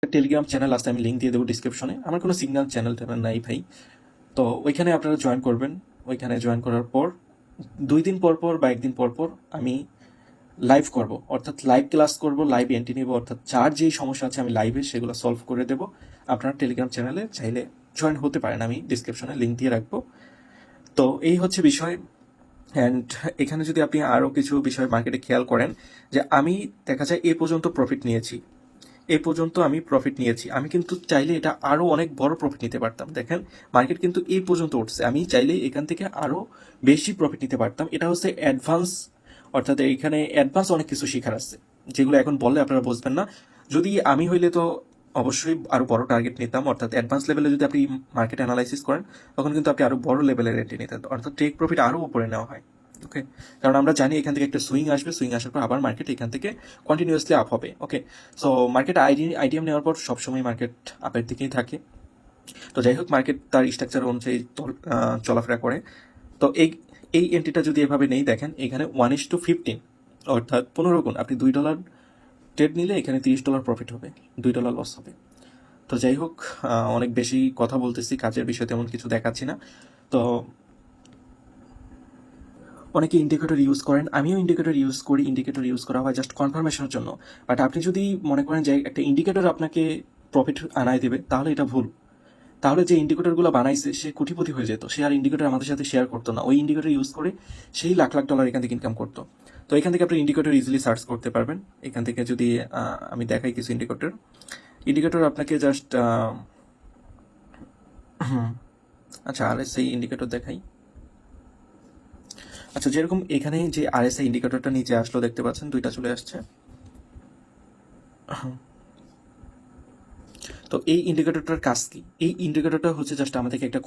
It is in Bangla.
টেলিগ্রাম চ্যানেল আছে, আমি লিঙ্ক দিয়ে দেবো ডিসক্রিপশনে। আমার কোনো সিগন্যাল চ্যানেল ট্যানেল নাই ভাই। তো ওইখানে আপনারা জয়েন করবেন। ওইখানে জয়েন করার পর 2 দিন পর পর বা 1 দিন পর পর আমি লাইভ করব, অর্থাৎ লাইভ ক্লাস করব, লাইভ এন্ট্রি নেব, অর্থাৎ যার যেই সমস্যা আছে আমি লাইভে সেগুলো সলভ করে দেব। আপনারা টেলিগ্রাম চ্যানেলে চাইলে জয়েন হতে পারেন, আমি ডিসক্রিপশনে লিঙ্ক দিয়ে রাখবো। তো এই হচ্ছে বিষয়। অ্যান্ড এখানে যদি আপনি আরও কিছু বিষয় মার্কেটে খেয়াল করেন, যে আমি দেখা যায় এ পর্যন্ত প্রফিট নিয়েছি, এই পর্যন্ত আমি প্রফিট নিয়েছি। আমি কিন্তু চাইলে এটা আরও অনেক বড় প্রফিট নিতে পারতাম। দেখেন মার্কেট কিন্তু এই পর্যন্ত উঠছে, আমি চাইলে এখান থেকে আরও বেশি প্রফিট নিতে পারতাম। এটা হচ্ছে অ্যাডভান্স, অর্থাৎ এইখানে অ্যাডভান্স অনেক কিছু শেখার আছে, যেগুলো এখন বললে আপনারা বুঝবেন না। যদি আমি হইলে তো অবশ্যই আরও বড় টার্গেট নিতাম, অর্থাৎ অ্যাডভান্স লেভেলে যদি আপনি মার্কেট অ্যানালাইসিস করেন তখন কিন্তু আপনি আরও বড় লেভেলের এন্ট্রি নিতেন, অর্থাৎ টেক প্রফিট আরও উপরে নেওয়া হয়। ওকে, কারণ আমরা জানি এখান থেকে একটা সুইং আসবে, সুইং আসার পর আবার মার্কেট এখান থেকে কন্টিনিউয়াসলি আপ হবে। ওকে, সো মার্কেট আইডিএম নেওয়ার পর সবসময় মার্কেট আপের দিকেই থাকে। তো যাই হোক, মার্কেট তার স্ট্রাকচার অনুযায়ী চলাফেরা করে। তো এই এন্ট্রিটা যদি এভাবে নেই, দেখেন এখানে 1:15, অর্থাৎ 15 গুণ। আপনি $2 ট্রেড নিলে এখানে $30 প্রফিট হবে, $2 লস হবে। তো যাই হোক, অনেক বেশি কথা বলতেছি, কাজের বিষয়ে তেমন কিছু দেখাচ্ছি না। তো অনেকে ইন্ডিকেটর ইউজ করেন, আমিও ইন্ডিকেটর ইউজ করি। ইন্ডিকেটর ইউজ করা হয় জাস্ট কনফার্মেশনের জন্য। বাট আপনি যদি মনে করেন যে একটা ইন্ডিকেটর আপনাকে প্রফিট আনায় দেবে, তাহলে এটা ভুল। তাহলে যে ইন্ডিকেটরগুলো বানাইছে সে কোটিপতি হয়ে যেত, সে আর ইন্ডিকেটর আমাদের সাথে শেয়ার করতো না। ওই ইন্ডিকেটর ইউজ করে সেই লাখ লাখ ডলার এখান থেকে ইনকাম করতো। তো এখান থেকে আপনি ইন্ডিকেটর ইজিলি সার্চ করতে পারবেন। এখান থেকে যদি আমি দেখাই কিছু ইন্ডিকেটর, আপনাকে জাস্ট আচ্ছা আরএসআই ইন্ডিকেটর দেখাই। আচ্ছা, যেরকম এখানে যে আরএসআই ইন্ডিকেটরটা নিচে আসলো, দেখতে পাচ্ছেন 2টা চলে আসছে। তো এই ইন্ডিকেটরটার কাজ কি? এই ইন্ডিকেটরটা হচ্ছে জাস্ট আমাদেরকে একটা